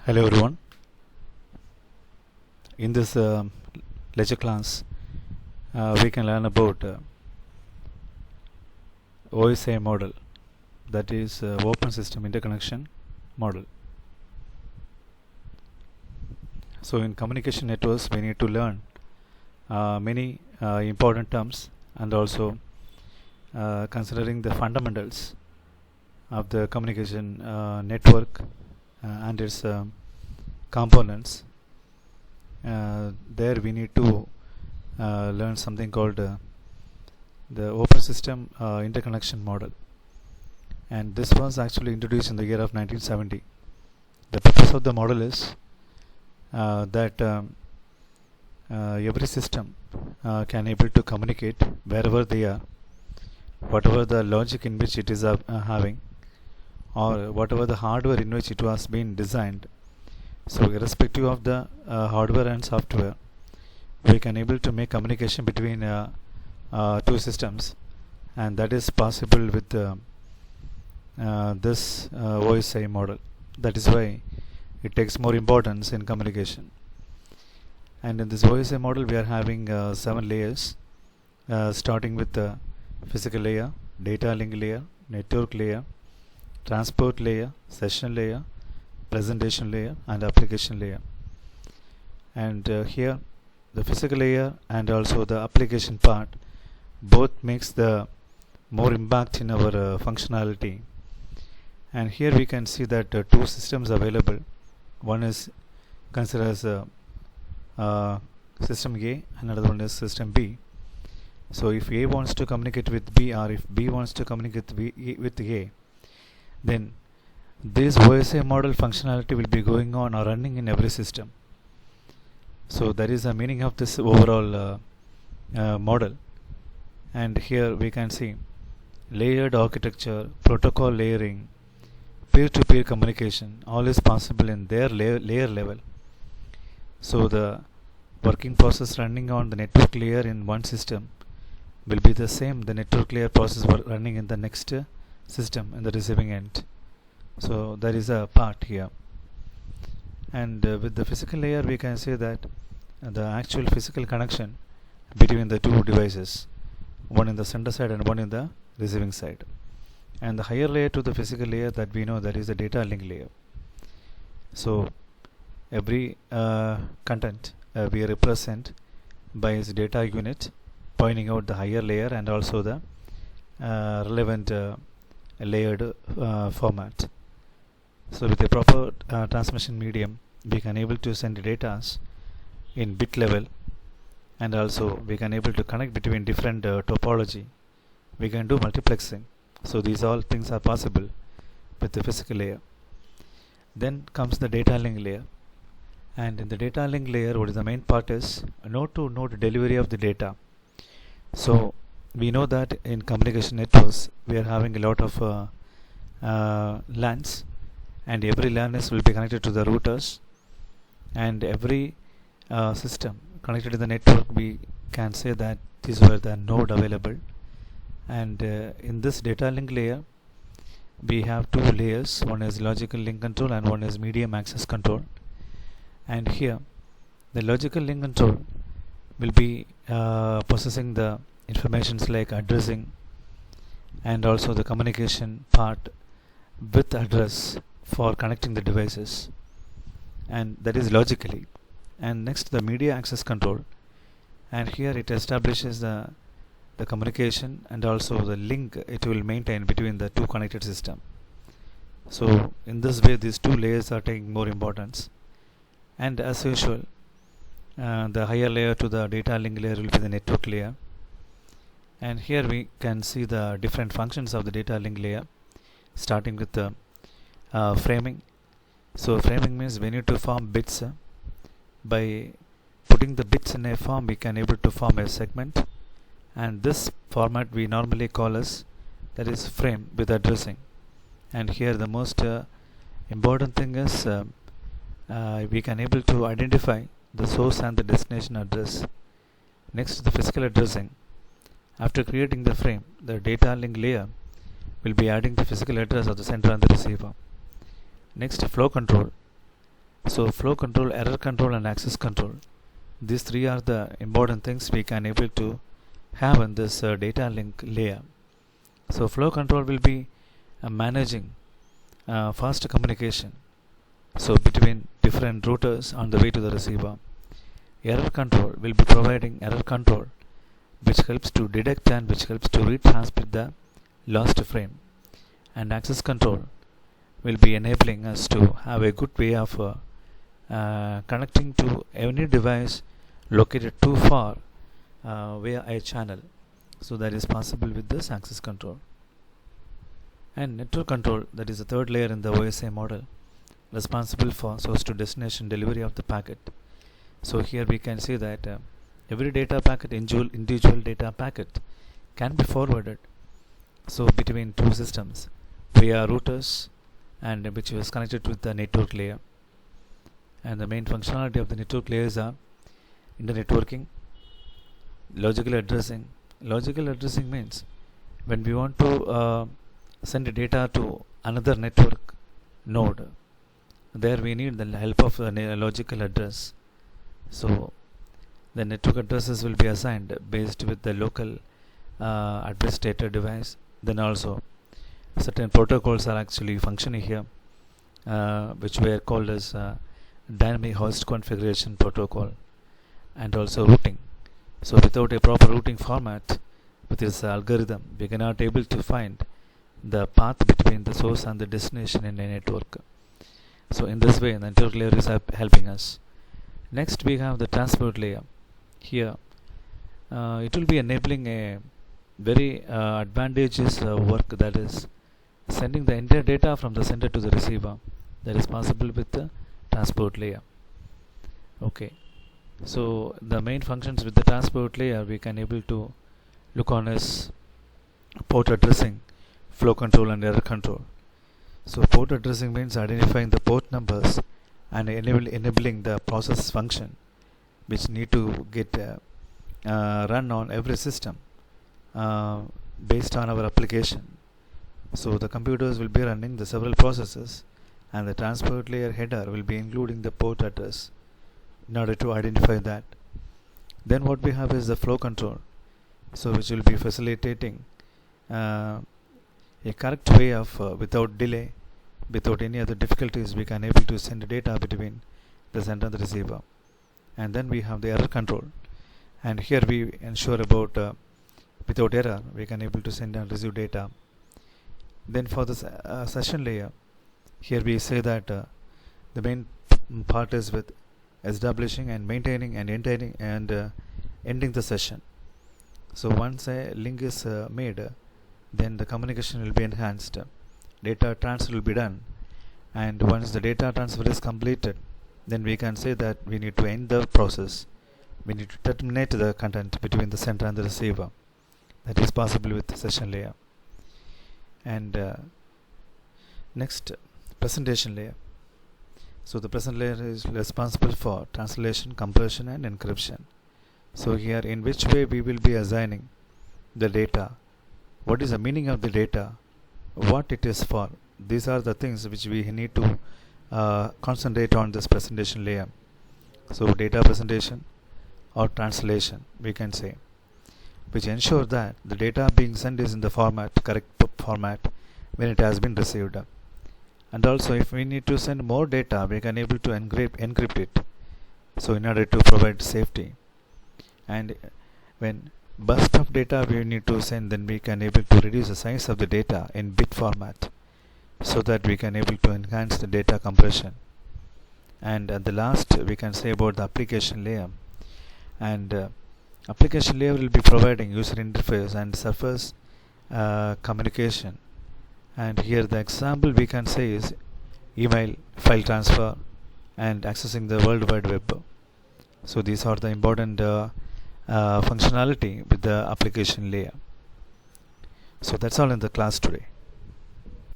Hello everyone. In this lecture class, we can learn about OSI model, that is Open System Interconnection model. So in communication networks, we need to learn many important terms, and also considering the fundamentals of the communication network and its components. There we need to learn something called the Open System Interconnection model, and this was actually introduced in the year of 1970. The purpose of the model is that every system can able to communicate wherever they are, whatever the logic in which it is having, or whatever the hardware in which it was being designed. So irrespective of the hardware and software, we can able to make communication between two systems, and that is possible with this OSI model. That is why it takes more importance in communication. And in this OSI model, we are having 7 layers, starting with the physical layer, data link layer, network layer, transport layer, session layer, presentation layer, and application layer. And here the physical layer and also the application part both makes the more impact in our functionality. And here we can see that two systems available. One is considered as system A, and another one is system B. So if A wants to communicate with B, or if B wants to communicate with A, then this OSI model functionality will be going on or running in every system. So that is the meaning of this overall model. And here we can see layered architecture, protocol layering, peer-to-peer communication, all is possible in their layer level. So the working process running on the network layer in one system will be the same the network layer process running in the next system in the receiving end. So there is a part here. And with the physical layer, we can say that the actual physical connection between the two devices, one in the sender side and one in the receiving side. And the higher layer to the physical layer that we know, that is the data link layer. So every content we represent by its data unit, pointing out the higher layer and also the relevant layered format. So with a proper transmission medium, we can able to send data in bit level, and also we can able to connect between different topology. We can do multiplexing. So these all things are possible with the physical layer. Then comes the data link layer, and in the data link layer, what is the main part is node to node delivery of the data. So we know that in communication networks we are having a lot of LANs, and every LAN will be connected to the routers, and every system connected to the network, we can say that these were the node available. And in this data link layer, we have two layers. One is logical link control and one is medium access control. And here the logical link control will be processing the informations like addressing and also the communication part with address for connecting the devices, and that is logically. And next the media access control, and here it establishes the communication and also the link it will maintain between the two connected system. So in this way, these two layers are taking more importance. And as usual, the higher layer to the data link layer will be the network layer. And here we can see the different functions of the data link layer, starting with the framing. So framing means we need to form bits. By putting the bits in a form, we can able to form a segment, and this format we normally call as, that is, frame with addressing. And here the most important thing is we can able to identify the source and the destination address. Next, the physical addressing. After creating the frame, the data link layer will be adding the physical address of the sender and the receiver. Next, flow control. So flow control, error control and access control, these three are the important things we can able to have in this data link layer. So flow control will be managing fast communication, so between different routers on the way to the receiver. Error control will be providing error control, which helps to detect and which helps to retransmit the lost frame. And access control will be enabling us to have a good way of connecting to any device located too far via a channel. So that is possible with this access control. And network control, that is the third layer in the OSI model, responsible for source to destination delivery of the packet. So here we can see that every data packet, individual data packet, can be forwarded so between two systems via routers, and which was connected with the network layer. And the main functionality of the network layers are internetworking, logical addressing. Logical addressing means when we want to send data to another network node, there we need the help of a logical address. So the network addresses will be assigned based with the local administrator device. Then also certain protocols are actually functioning here, which were called as dynamic host configuration protocol, and also routing. So without a proper routing format with this algorithm, we cannot able to find the path between the source and the destination in a network. So in this way, the network layer is helping us. Next we have the transport layer. Here it will be enabling a very advantageous work, that is sending the entire data from the sender to the receiver. That is possible with the transport layer. Okay, so the main functions with the transport layer we can able to look on as port addressing, flow control and error control. So port addressing means identifying the port numbers and enabling the process function which need to get run on every system based on our application. So the computers will be running the several processes, and the transport layer header will be including the port address in order to identify that. Then what we have is the flow control, so which will be facilitating a correct way of without delay, without any other difficulties, we can able to send data between the sender and the receiver. And then we have the error control, and here we ensure about without error we can able to send and receive data. Then for the session layer, here we say that the main part is with establishing and maintaining and ending the session. So once a link is made, then the communication will be enhanced, data transfer will be done, and once the data transfer is completed, then we can say that we need to end the process. We need to terminate the content between the sender and the receiver. That is possible with the session layer. And next, presentation layer. So the present layer is responsible for translation, compression and encryption. So here, in which way we will be assigning the data, what is the meaning of the data, what it is for. These are the things which we need to concentrate on this presentation layer. So data presentation or translation, we can say, which ensure that the data being sent is in the correct format when it has been received. And also, if we need to send more data, we can able to encrypt it, so in order to provide safety. And when burst of data we need to send, then we can able to reduce the size of the data in bit format, so that we can able to enhance the data compression. And at the last, we can say about the application layer. And application layer will be providing user interface and surface communication. And here the example we can say is email, file transfer and accessing the World Wide Web. So these are the important functionality with the application layer. So that's all in the class today.